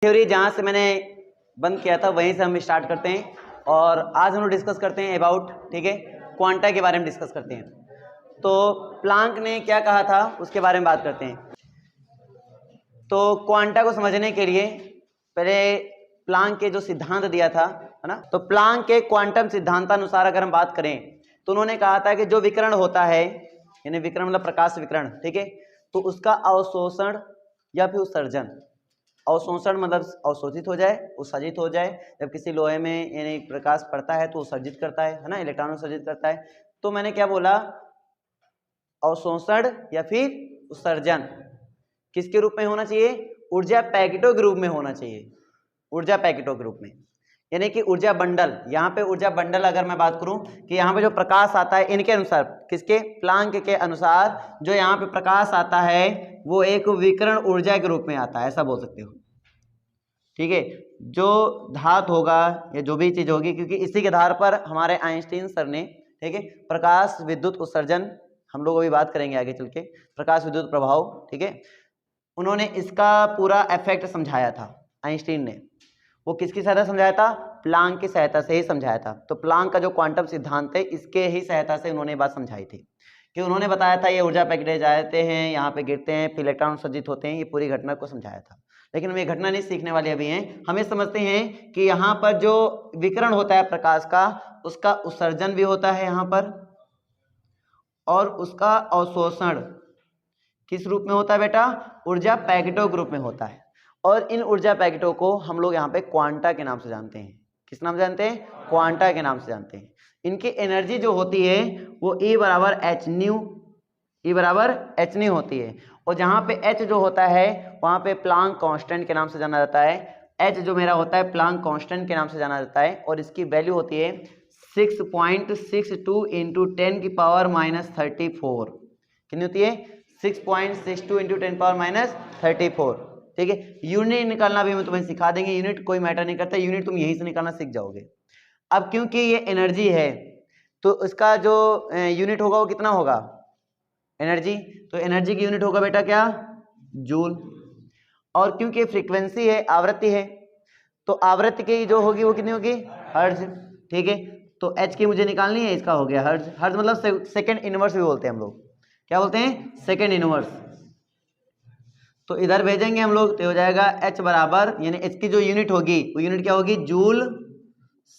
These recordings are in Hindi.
थ्योरी जहाँ से मैंने बंद किया था वहीं से हम स्टार्ट करते हैं और आज हम लोग डिस्कस करते हैं अबाउट, ठीक है, क्वांटा के बारे में डिस्कस करते हैं। तो प्लांक ने क्या कहा था उसके बारे में बात करते हैं। तो क्वांटा को समझने के लिए पहले प्लांक के जो सिद्धांत दिया था, है ना, तो प्लांक के क्वांटम सिद्धांतानुसार अगर हम बात करें तो उन्होंने कहा था कि जो विकिरण होता है, यानी विकिरण मतलब प्रकाश विकिरण, ठीक है, तो उसका अवशोषण या फिर उत्सर्जन, अवशोषण मतलब अवशोषित हो जाए, उत्सर्जित हो जाए। जब किसी लोहे में यानी प्रकाश पड़ता है तो उत्सर्जित करता है ना, इलेक्ट्रॉन उत्सर्जित करता है। तो मैंने क्या बोला, अवशोषण या फिर उत्सर्जन किसके रूप में होना चाहिए, ऊर्जा पैकेटों के रूप में होना चाहिए, ऊर्जा पैकेटों के रूप में, यानी कि ऊर्जा बंडल। यहाँ पे ऊर्जा बंडल अगर मैं बात करूं कि यहाँ पे जो प्रकाश आता है इनके अनुसार, किसके, प्लांक के अनुसार जो यहाँ पे प्रकाश आता है वो एक विकिरण ऊर्जा के रूप में आता है, ऐसा बोल सकते हो, ठीक है। जो धातु होगा या जो भी चीज होगी, क्योंकि इसी के आधार पर हमारे आइंस्टीन सर ने, ठीक है, प्रकाश विद्युत उत्सर्जन, हम लोग अभी बात करेंगे आगे चल के, प्रकाश विद्युत प्रभाव, ठीक है, उन्होंने इसका पूरा इफेक्ट समझाया था आइंस्टीन ने। वो किसकी सहायता समझाया था, प्लांक की सहायता से ही समझाया था। तो प्लांक का जो क्वांटम सिद्धांत है इसके ही सहायता से उन्होंने बात समझाई थी कि उन्होंने बताया था ये ऊर्जा पैकेट जाते हैं, यहाँ पे गिरते हैं, फिर इलेक्ट्रॉन उत्सर्जित होते हैं, ये पूरी घटना को समझाया था। लेकिन हम ये घटना नहीं सीखने वाले अभी हैं, हमें समझते हैं कि यहाँ पर जो विकिरण होता है प्रकाश का, उसका उत्सर्जन भी होता है यहाँ पर, और उसका अवशोषण किस रूप में होता है बेटा, ऊर्जा पैकेटों के रूप में होता है। और इन ऊर्जा पैकेटों को हम लोग यहाँ पे क्वांटा के नाम से जानते हैं। किस नाम से जानते हैं, क्वांटा के नाम से जानते हैं। इनकी एनर्जी जो होती है वो E बराबर एच न्यू, E बराबर एच न्यू होती है। और जहाँ पे H जो होता है वहाँ पे प्लांक कांस्टेंट के नाम से जाना जाता है। H जो मेरा होता है प्लांक कांस्टेंट के नाम से जाना जाता है, और इसकी वैल्यू होती है 6.62 इंटू 10 की पावर माइनस 34। कितनी होती है, 6.62 इंटू 10 पावर माइनस 34, ठीक है। यूनिट निकालना भी हम तुम्हें सिखा देंगे, यूनिट कोई मैटर नहीं करता, यूनिट तुम यहीं से निकालना सीख जाओगे। अब क्योंकि ये एनर्जी है तो इसका जो यूनिट होगा वो कितना होगा, एनर्जी, तो एनर्जी की यूनिट होगा बेटा क्या, जूल। और क्योंकि फ्रीक्वेंसी है, आवृत्ति है, तो आवृत्ति की जो होगी वो कितनी होगी, हर्ट्ज, ठीक है। तो एच की मुझे निकालनी है, इसका हो गया हर्ट्ज। हर्ट्ज मतलब सेकंड इनवर्स भी बोलते हैं हम लोग, क्या बोलते हैं, सेकंड इनवर्स। तो इधर भेजेंगे हम लोग तो हो जाएगा H बराबर, यानी H की जो यूनिट होगी वो यूनिट क्या होगी, जूल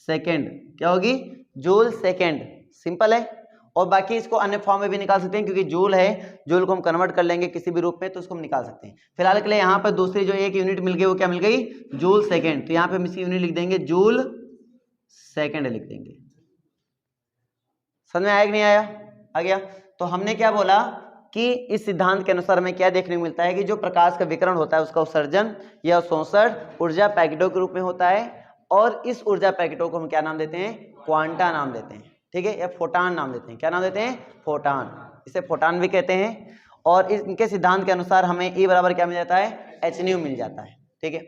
सेकंड, क्या होगी, जूल सेकंड। सिंपल है। और बाकी इसको अन्य फॉर्म में भी निकाल सकते हैं, क्योंकि जूल है, जूल को हम कन्वर्ट कर लेंगे किसी भी रूप में तो उसको हम निकाल सकते हैं। फिलहाल के लिए यहाँ पर दूसरी जो एक यूनिट मिल गई वो क्या मिल गई, जूल सेकंड। तो यहाँ पे हम इसकी यूनिट लिख देंगे जूल सेकंड लिख देंगे। समझ में आया कि नहीं आया, आ गया। तो हमने क्या बोला कि इस सिद्धांत के अनुसार हमें क्या देखने को मिलता है कि जो प्रकाश का विकिरण होता है उसका उत्सर्जन या अवशोषण ऊर्जा पैकेटों के रूप में होता है, और इस ऊर्जा पैकेटों को हम क्या नाम देते हैं, क्वांटा नाम देते हैं, ठीक है, या फोटान नाम देते हैं। क्या नाम देते हैं, फोटान, इसे फोटान भी कहते हैं। और इनके सिद्धांत के अनुसार हमें E बराबर क्या मिल जाता है, एच न्यू मिल जाता है, ठीक है।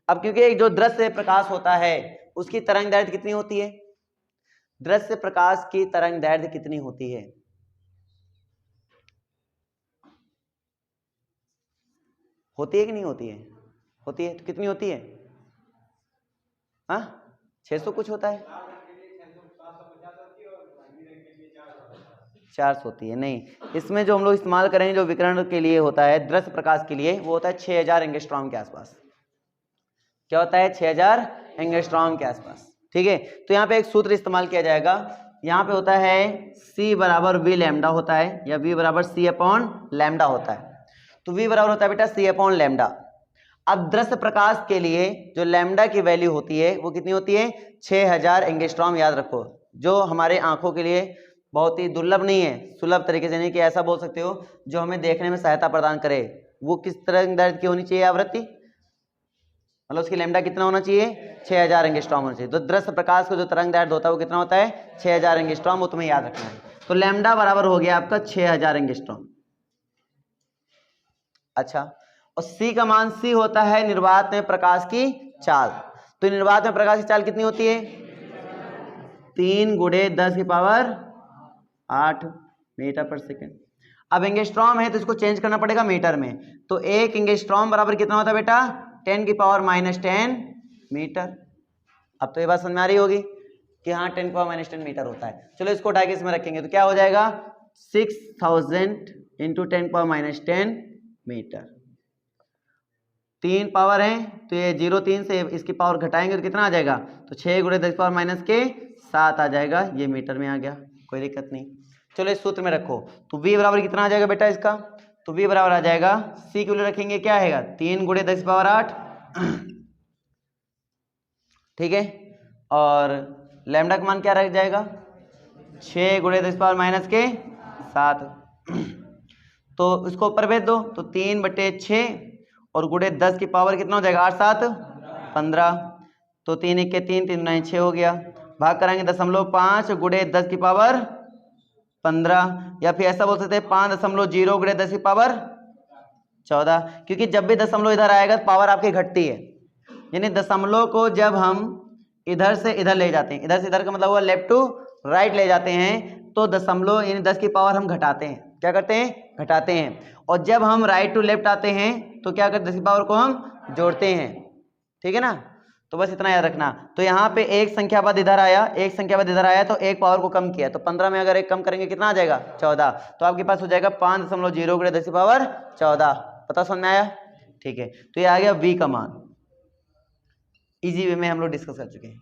अब क्योंकि एक जो दृश्य प्रकाश होता है उसकी तरंग दैर्घ्य कितनी होती है, दृश्य प्रकाश की तरंग दैर्घ्य कितनी होती है, होती है कि नहीं होती है, होती है, तो कितनी होती है, हाँ 600 कुछ होता है, 400 होती है। नहीं, इसमें जो हम लोग इस्तेमाल करेंगे जो विकिरण के लिए होता है, दृश्य प्रकाश के लिए, वो होता है 6000 एंगस्ट्रॉम के आसपास। क्या होता है, 6000 एंगस्ट्रॉम के आसपास, ठीक है। तो यहाँ पे एक सूत्र इस्तेमाल किया जाएगा, यहाँ पे होता है C बराबर V लैम्डा होता है, या V बराबर C अपॉन लैम्डा होता है। तो V बराबर होता है बेटा C अपॉन लैम्डा। अब दृश्य प्रकाश के लिए जो लैम्डा की वैल्यू होती है वो कितनी होती है, 6000 एंगस्ट्रॉम। याद रखो, जो हमारे आंखों के लिए बहुत ही दुर्लभ नहीं है, सुलभ तरीके से, नहीं कि ऐसा बोल सकते हो जो हमें देखने में सहायता प्रदान करे। वो किस तरह दर्द की होनी चाहिए, आवृत्ति, मतलब उसकी लैम्डा कितना होना चाहिए, 6000 एंगस्ट्रॉम होना चाहिए। तो दृश्य प्रकाश का जो तरंग दैर्घ्य होता है वो कितना होता है, 6000 एंगस्ट्रॉम, वो तुम्हें याद रखना है। तो लैम्डा बराबर हो गया आपका 6000 एंगस्ट्रॉम। अच्छा, और C का मान C होता है निर्वात में प्रकाश की चाल। तो निर्वात में प्रकाश की चाल कितनी होती है, 3 × 10 की पावर 8 मीटर पर सेकेंड। अब एंगस्ट्रॉम है तो इसको चेंज करना पड़ेगा मीटर में। तो 1 एंगस्ट्रॉम बराबर कितना होता है बेटा, 10 की पावर -10 मीटर। अब तो ये बात समझ में आ रही होगी कि हाँ 10 की पावर -10 मीटर होता है। चलो इसको उठा के इसमें रखेंगे तो क्या हो जाएगा 6000 इंटू 10 की पावर -10 मीटर। 3 पावर है तो ये 0 3 से इसकी पावर घटाएंगे तो कितना आ जाएगा, तो 6 गुणे 10 पावर -7 आ जाएगा, ये मीटर में आ गया, कोई दिक्कत नहीं। चलो इस सूत्र में रखो तो v बराबर कितना आ जाएगा बेटा इसका, तो v बराबर आ जाएगा c के लिए रखेंगे क्या आएगा 3 गुणे 10 पावर 8 ठीक है, और लैम्डा का मान क्या रह जाएगा 6 गुणे 10 पावर -7 तो इसको ऊपर भेज दो तो 3/6 और गुणे 10 की पावर कितना हो जाएगा 8 7 15 तो 3 1 के 3 3 9 6 हो गया, भाग कराएंगे 0.5 गुणे 10 की पावर 15 या फिर ऐसा बोल सकते हैं 5.0 गुणे 10 की पावर 14, क्योंकि जब भी दशमलव इधर आएगा तो पावर आपकी घटती है, यानी दशमलव को जब हम इधर से इधर ले जाते हैं, इधर से इधर का मतलब हुआ लेफ्ट टू राइट ले जाते हैं तो दशमलव यानी 10 की पावर हम घटाते हैं, क्या करते हैं घटाते हैं, और जब हम राइट टू लेफ्ट आते हैं तो क्या करते हैं 10 की पावर को हम जोड़ते हैं, ठीक है ना। तो बस इतना याद रखना। तो यहाँ पे एक संख्या बाद इधर आया, एक संख्या बाद इधर आया तो एक पावर को कम किया, तो 15 में अगर एक कम करेंगे कितना आ जाएगा 14, तो आपके पास हो जाएगा 5.0 गुणे 10 की पावर 14। पता समझ में आया, ठीक है। तो ये आ गया v का मान, इजी वे में हम लोग डिस्कस कर चुके हैं।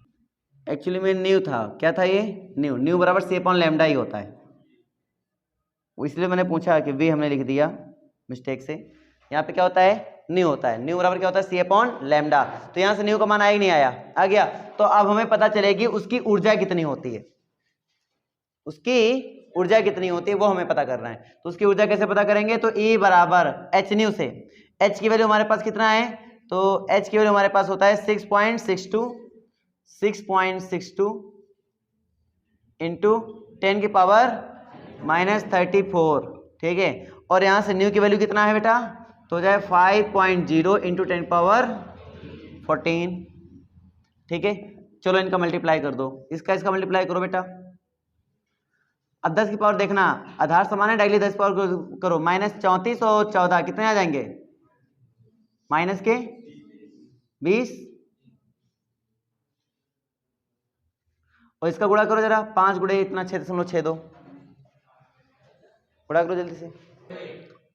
एक्चुअली में न्यू था, क्या था ये न्यू बराबर c/λ ही होता है, इसलिए मैंने पूछा कि v हमने लिख दिया मिस्टेक से, यहाँ पे क्या होता है न्यू होता है, न्यू बराबर क्या होता है c/λ, तो यहाँ से न्यू का मान आया नहीं आया, आ गया। तो अब हमें पता चलेगी उसकी ऊर्जा कितनी होती है, उसकी ऊर्जा कितनी होती है वो हमें पता करना है। तो उसकी ऊर्जा कैसे पता करेंगे, तो E बराबर h न्यू से, h की वैल्यू हमारे पास कितना है, तो h की वैल्यू हमारे पास होता है 6.62 इंटू 10 की पावर -34, ठीक है, और यहाँ से न्यू की वैल्यू कितना है बेटा, तो जाए 5.0 इंटू 10 पावर 14, ठीक है। चलो इनका मल्टीप्लाई कर दो, इसका मल्टीप्लाई करो बेटा। अब 10 की पावर देखना आधार समान है, डायरेक्टली 10 की पावर करो, -34 और 14 कितने आ जाएंगे -20, और इसका गुणा करो जरा, 5 गुणे इतना 6.62, गुणा करो जल्दी से,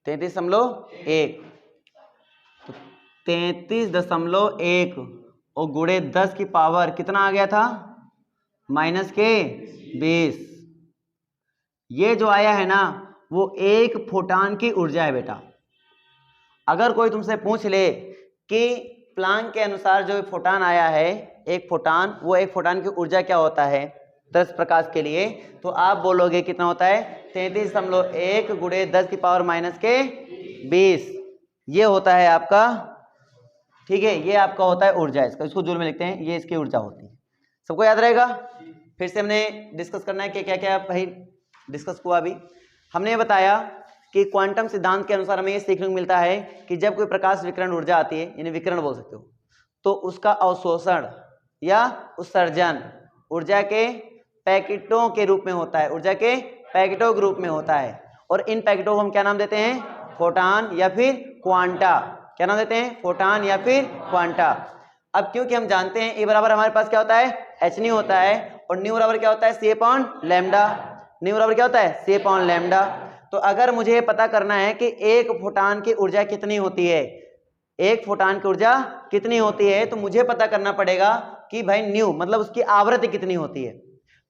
33.1, तो 33.1 और गुणे 10 की पावर कितना आ गया था -20। ये जो आया है ना वो एक फोटान की ऊर्जा है बेटा। अगर कोई तुमसे पूछ ले कि प्लांक के अनुसार जो फोटान आया है एक फोटान, वो एक फोटान की ऊर्जा क्या होता है 10 प्रकाश के लिए, तो आप बोलोगे कितना होता है 33.1 गुणे 10 की पावर -20, ये होता है आपका, ठीक है, ये आपका होता है ऊर्जा, इसको जूल में लिखते हैं, ये इसकी ऊर्जा होती है। सबको याद रहेगा। फिर से हमने डिस्कस करना है कि क्या क्या भाई डिस्कस हुआ। अभी हमने ये बताया कि क्वांटम सिद्धांत के अनुसार हमें ये सीखने को मिलता है कि जब कोई प्रकाश विकिरण ऊर्जा आती है, यानी विकिरण बोल सकते हो, तो उसका अवशोषण या उत्सर्जन ऊर्जा के पैकेटों के रूप में होता है, ऊर्जा के पैकेटों के रूप में होता है, और इन पैकेटों को हम क्या नाम देते हैं फोटान या फिर क्वांटा। क्या नाम देते हैं फोटान या फिर क्वांटा। अब क्योंकि हम जानते हैं ए बराबर हमारे पास क्या होता है एच न्यू होता है, और न्यू बराबर क्या होता है c/λ, न्यू बराबर क्या होता है c/λ। तो अगर मुझे पता करना है कि एक फोटान की ऊर्जा कितनी होती है, एक फोटान की ऊर्जा कितनी होती है, तो मुझे पता करना पड़ेगा कि भाई न्यू मतलब उसकी आवृत्ति कितनी होती है।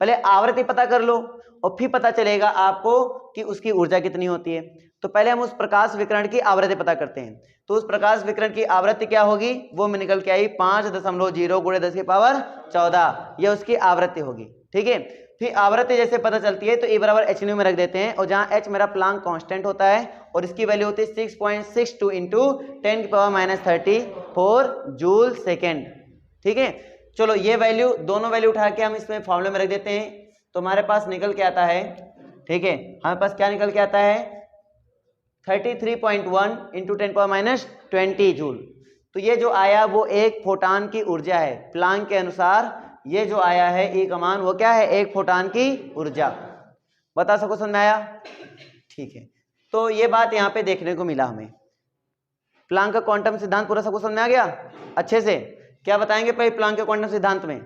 पहले आवृत्ति पता कर लो और फिर पता चलेगा आपको कि उसकी ऊर्जा कितनी होती है। तो पहले हम उस प्रकाश विकिरण की आवृत्ति पता करते हैं। तो उस प्रकाश विकिरण की आवृत्ति क्या होगी, वो में निकल के आई 5.0 गुणे 10 की पावर 14, ये उसकी आवृत्ति होगी, ठीक है। फिर आवृत्ति जैसे पता चलती है तो ए बराबर एच न्यू में रख देते हैं, और जहां एच मेरा प्लांक कांस्टेंट होता है और इसकी वैल्यू होती है 6.62 इंटू 10 की पावर -34 जूल सेकेंड, ठीक है। चलो ये वैल्यू दोनों वैल्यू उठा के हम इसमें फॉर्मूले में रख देते हैं, तो हमारे पास निकल के आता है, ठीक है, हमारे पास क्या निकल के आता है 33.1 इंटू 10 पावर -20 जूल। तो ये जो आया वो एक फोटान की ऊर्जा है, प्लांक के अनुसार ये जो आया है ई का मान वो क्या है एक फोटान की ऊर्जा। बता सको समझ में आया, ठीक है। तो ये बात यहाँ पे देखने को मिला हमें, प्लांक का क्वांटम सिद्धांत पूरा सबको समझ में आ गया अच्छे से? क्या बताएंगे पहले प्लांक के क्वांटम सिद्धांत में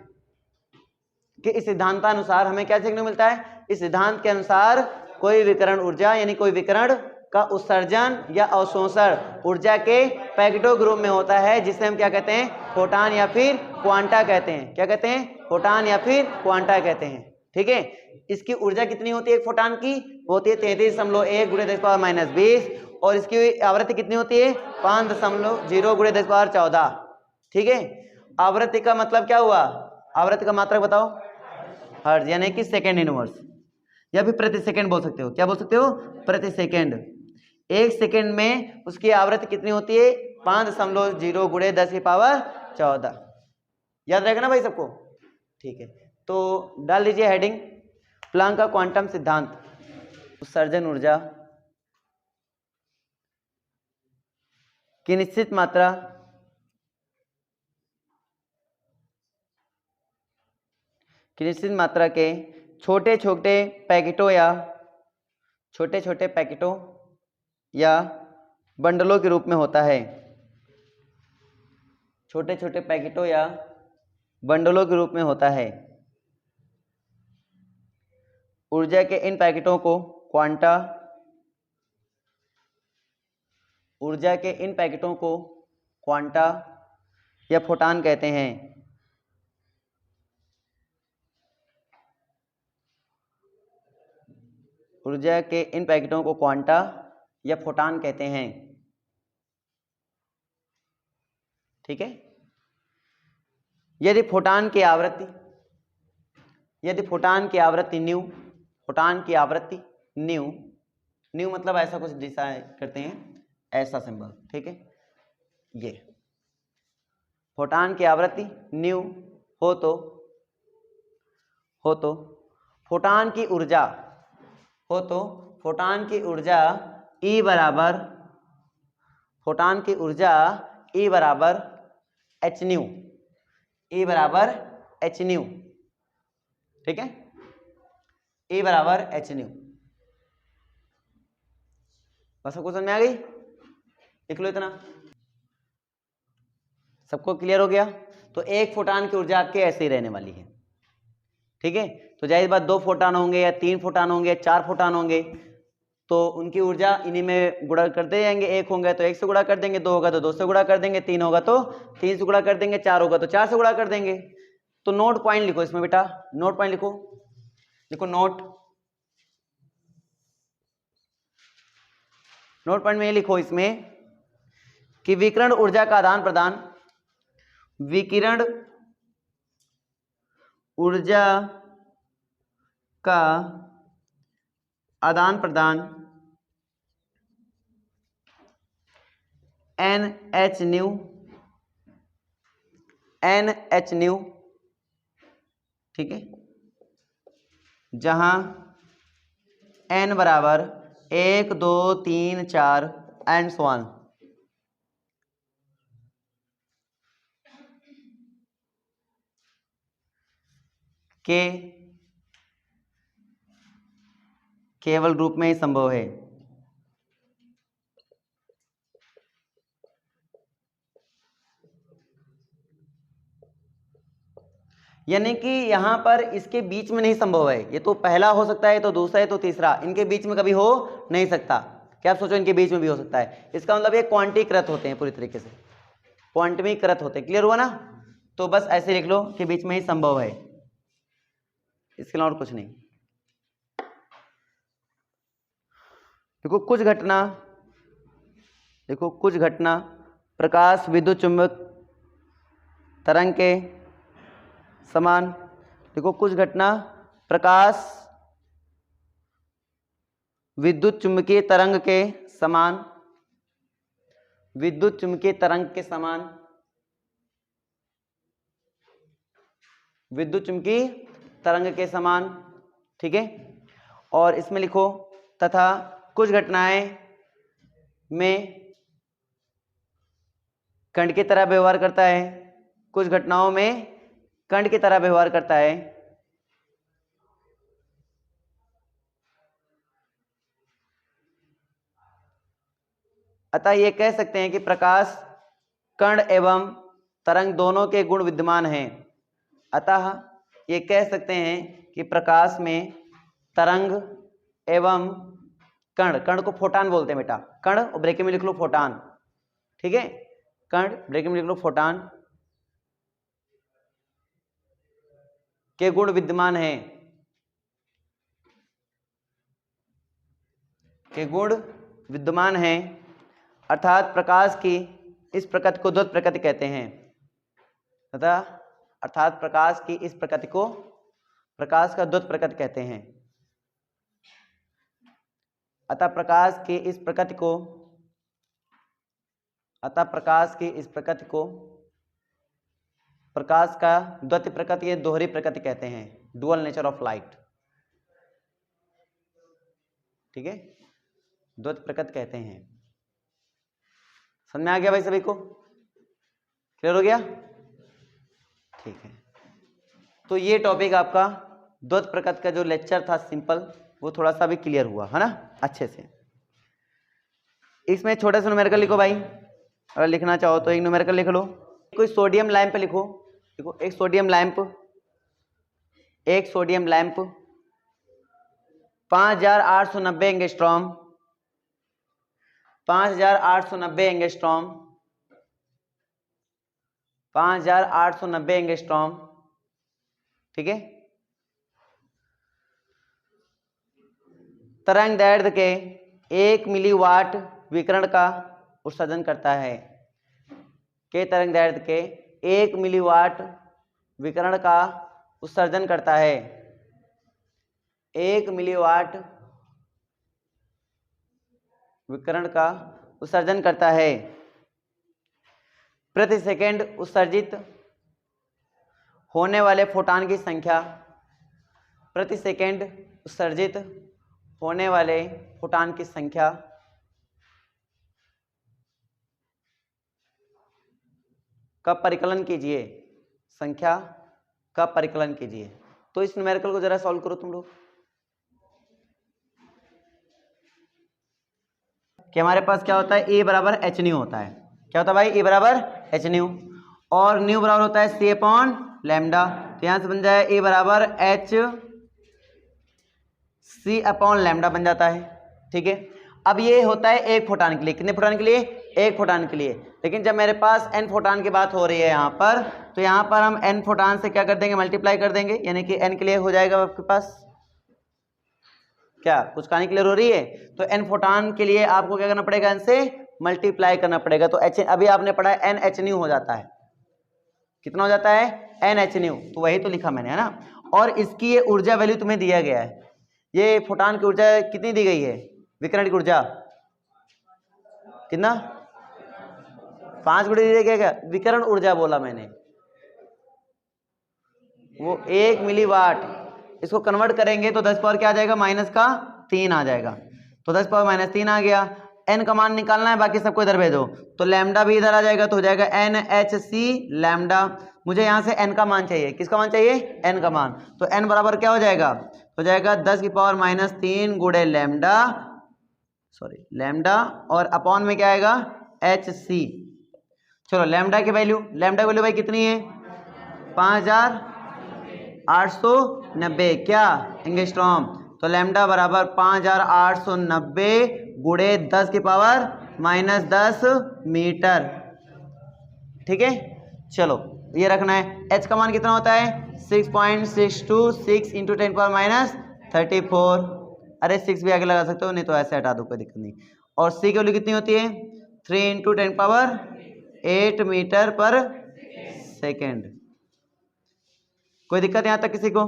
कि इस सिद्धांतानुसार हमें क्या सीखने को मिलता है? इस सिद्धांत के अनुसार कोई विकिरण ऊर्जा यानी कोई विकिरण का उत्सर्जन या अवशोषण ऊर्जा के पैकेटो ग्रुप में होता है, जिसे हम क्या कहते हैं? फोटान या फिर क्वांटा कहते हैं। क्या कहते हैं? फोटान या फिर क्वांटा कहते हैं। ठीक है, इसकी ऊर्जा कितनी होती है एक फोटान की? होती है 33.1 × 10⁻20 और इसकी आवृत्ति कितनी होती है? 5.0 × 10⁻14। ठीक है, आवृत्ति का मतलब क्या हुआ? आवृत्ति का मात्रक बताओ। हर्ट्ज यानी कि सेकेंड इनवर्स या फिर प्रति सेकंड बोल सकते हो। क्या बोल सकते हो? प्रति सेकंड। एक सेकंड में उसकी आवृत्ति कितनी होती है? 5.0 × 10⁻14। याद रहेगा ना भाई सबको? ठीक है, तो डाल दीजिए हेडिंग प्लांक का क्वांटम सिद्धांत। उत्सर्जन ऊर्जा की निश्चित मात्रा के छोटे छोटे पैकेटों या बंडलों के रूप में होता है। छोटे छोटे पैकेटों या बंडलों के रूप में होता है। ऊर्जा के इन पैकेटों को क्वांटा या फोटान कहते हैं। ऊर्जा के इन पैकेटों को क्वांटा या फोटान कहते हैं। ठीक है, यदि फोटान की आवृत्ति न्यू मतलब ऐसा कुछ डिसाइड करते हैं, ऐसा सिंबल। ठीक है, ये फोटान की आवृत्ति न्यू हो तो फोटान की ऊर्जा E बराबर h न्यू। ठीक है, E बराबर h न्यू। बस सबको समझ में आ गई? लिख लो इतना। सबको क्लियर हो गया? तो एक फोटान की ऊर्जा आपके ऐसे ही रहने वाली है। ठीक है, तो जाहिर बात 2 फोटान होंगे या 3 फोटान होंगे या 4 फोटान होंगे तो उनकी ऊर्जा इन्हीं में गुणा करते जाएंगे। 1 होंगे तो 1 से गुणा कर देंगे, 2 होगा तो 2 से गुणा कर देंगे, 3 होगा तो 3 से गुणा कर देंगे, 4 होगा तो 4 से गुणा कर देंगे। तो नोट पॉइंट लिखो इसमें बेटा, नोट पॉइंट लिखो नोट पॉइंट में ये लिखो इसमें कि विकिरण ऊर्जा का आदान प्रदान NH न्यू। ठीक है, जहां n बराबर 1 2 3 4 एंड सो ऑन। के केवल रूप में ही संभव है। यानी कि यहां पर इसके बीच में नहीं संभव है। ये तो पहला हो सकता है, तो दूसरा है, तो तीसरा, इनके बीच में कभी हो नहीं सकता। क्या आप सोचो? इनके बीच में भी हो सकता है। इसका मतलब ये क्वांटीकृत होते हैं, पूरी तरीके से क्वांटमीकृत होते हैं। क्लियर हुआ ना? तो बस ऐसे लिख लो कि बीच में ही संभव है, इसके अलावा और कुछ नहीं। देखो कुछ घटना प्रकाश विद्युत चुंबक तरंग के समान। देखो कुछ घटना प्रकाश विद्युत चुंबकीय तरंग के समान, ठीक है। और इसमें लिखो तथा कुछ घटनाएं में कण की तरह व्यवहार करता है। कुछ घटनाओं में कण की तरह व्यवहार करता है। अतः ये कह सकते हैं कि प्रकाश कण एवं तरंग दोनों के गुण विद्यमान हैं। अतः ये कह सकते हैं कि प्रकाश में तरंग एवं कण, कण को फोटान बोलते हैं बेटा, कण और ब्रैकेट में लिख लो फोटान, ठीक है, कण ब्रैकेट में लिख लो फोटान के गुण विद्यमान हैं, के गुण विद्यमान हैं, अर्थात प्रकाश की इस प्रकृति को द्वैत प्रकृति कहते हैं। अर्थात प्रकाश की इस प्रकृति को प्रकाश का द्वैत प्रकृति कहते हैं। अतः प्रकाश की इस प्रकृति को प्रकाश का द्वैत प्रकृति या दोहरी प्रकृति कहते हैं, डुअल नेचर ऑफ लाइट, ठीक है, द्वैत प्रकृति कहते हैं। समझ में आ गया भाई सभी को? क्लियर हो गया? ठीक है, तो ये टॉपिक आपका द्वैत प्रकृति का जो लेक्चर था सिंपल, वो थोड़ा सा भी क्लियर हुआ है ना अच्छे से। इसमें छोटा सा न्यूमेरिकल लिखो भाई, अगर लिखना चाहो तो एक न्यूमेरिकल लिख लो। कोई सोडियम लैंप पे लिखो, देखो एक sodium lamp 5890 angstrom, 5890 angstrom, 5890 angstrom, ठीक है, तरंग दैर्ध्य के 1 मिलीवाट विकिरण का उत्सर्जन करता है, के तरंग दैर्ध्य के 1 मिलीवाट विकिरण का उत्सर्जन करता है, 1 मिलीवाट विकिरण का उत्सर्जन करता है। प्रति सेकंड उत्सर्जित होने वाले फोटान की संख्या, प्रति सेकंड उत्सर्जित होने वाले फोटान की संख्या का परिकलन कीजिए, संख्या का परिकलन कीजिए। तो इस न्यूमेरिकल को जरा सॉल्व करो तुम लोग, कि हमारे पास क्या होता है, ए बराबर एच न्यू होता है। क्या होता है भाई? ए बराबर एच न्यू, और न्यू बराबर होता है सी अपॉन लैम्डा। तो यहां से बन जाए ए बराबर एच सी अपॉन लैम्डा बन जाता है, ठीक है। अब ये होता है एक फोटान के लिए, कितने फोटान के लिए? एक फोटान के लिए। लेकिन जब मेरे पास एन फोटान की बात हो रही है यहाँ पर, तो यहाँ पर हम एन फोटान से क्या कर देंगे? मल्टीप्लाई कर देंगे, यानी कि एन के लिए हो जाएगा आपके पास क्या, कुछ कहानी क्लियर हो रही है? तो एन फोटान के लिए आपको क्या करना पड़ेगा? एन से मल्टीप्लाई करना पड़ेगा। तो एच, अभी आपने पढ़ा है एन एच न्यू हो जाता है, कितना हो जाता है? N h nu. तो वही तो लिखा मैंने, है ना। और इसकी ये ऊर्जा वैल्यू तुम्हें दिया गया है, ये फोटान की ऊर्जा कितनी दी गई है? विकिरण की ऊर्जा कितना? 5 गुणे दी गई क्या? विकिरण ऊर्जा बोला मैंने, वो 1 मिलीवाट। इसको कन्वर्ट करेंगे तो 10 पावर क्या आ जाएगा? -3 आ जाएगा। तो 10 पावर -3 आ गया। एन का मान निकालना है, बाकी सबको इधर भेजो। तो लैम्डा भी इधर आ जाएगा, तो हो जाएगा एन एच सी लैम्डा। मुझे यहाँ से एन का मान चाहिए, किसका मान चाहिए? एन का मान। तो एन बराबर क्या हो जाएगा? हो जाएगा 10 की पावर -3 गुणे लैम्डा, सॉरी लैम्डा, और अपॉन में क्या आएगा? H c. चलो लैम्डा की वैल्यू, लैम्डा की वैल्यू भाई कितनी है? 5890 क्या एंगस्ट्रॉम। तो लैम्डा बराबर 5890 गुणे 10 की पावर -10 मीटर, ठीक है। चलो ये रखना है। एच का मान कितना होता है? 6.626 इंटू 10 पावर -34। अरे 6 भी आगे लगा सकते हो, नहीं तो ऐसे हटा दो, कोई दिक्कत नहीं। और सी की वैल्यू कितनी होती है? 3 इंटू 10 पावर 8 मीटर पर सेकेंड। कोई दिक्कत यहाँ तक किसी को?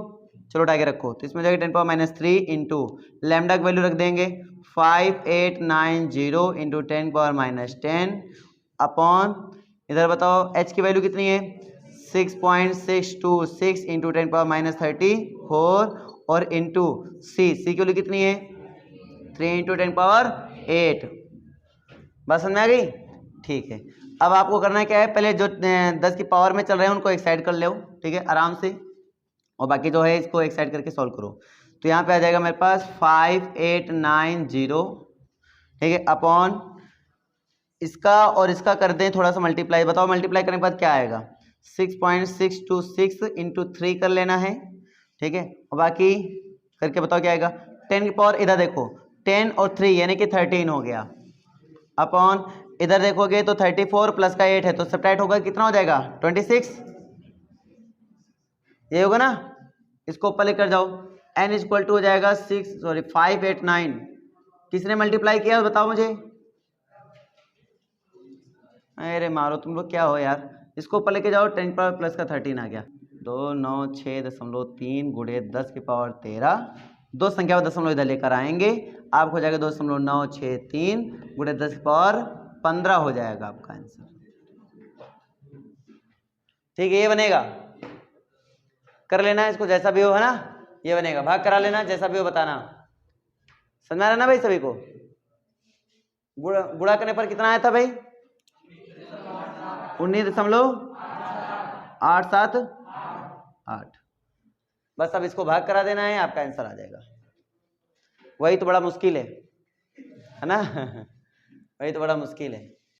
चलो उठा के रखो। तो इसमें जाएगा 10 पावर -3 इंटू लैम्डा की वैल्यू रख देंगे 5890 इंटू 10 पावर -10 अपॉन, इधर बताओ एच की वैल्यू कितनी है? 6.626 इंटू 10 पावर -34 और इंटू सी, सी की वैल्यू कितनी है? 3 इंटू 10 पावर 8। बस समझ में आ गई? ठीक है। अब आपको करना क्या है, पहले जो 10 की पावर में चल रहे हैं उनको एक साइड कर लो, ठीक है, आराम से, और बाकी जो है इसको एक साइड करके सॉल्व करो। तो यहाँ पे आ जाएगा मेरे पास 5890, ठीक है, अपॉन इसका और इसका कर दें थोड़ा सा मल्टीप्लाई, बताओ मल्टीप्लाई करने के बाद क्या आएगा, 6.626 इंटू 3 कर लेना है, ठीक है, और बाकी करके बताओ क्या आएगा, 10 की पावर, इधर देखो 10 और 3 यानी कि 13 हो गया, अपॉन इधर देखोगे तो 34 प्लस का 8 है तो सब्ट्रैक्ट होगा, कितना हो जाएगा 26, ये होगा ना, इसको ऊपर लेकर जाओ, n इक्वल टू हो जाएगा 589, किसने मल्टीप्लाई किया बताओ मुझे, अरे मारो तुम लोग क्या हो यार, इसको ऊपर लेके जाओ, 10 पावर प्लस का 13 आ गया, 296.3 गुणे 10 की पावर 13, दो संख्या दशमलव इधर लेकर आएंगे, आपको हो जाएगा 2.963 गुणे 10 की पावर 15 हो जाएगा आपका आंसर, ठीक है, ये बनेगा, कर लेना इसको जैसा भी हो, है ना, ये बनेगा, भाग करा लेना जैसा भी हो बताना, समझ आ रहा ना भाई सभी को, गुणा करने पर कितना आया था भाई, 19.878, बस अब इसको भाग करा देना है, आपका आंसर आ जाएगा, वही तो बड़ा मुश्किल है ना वही तो बड़ा मुश्किल है।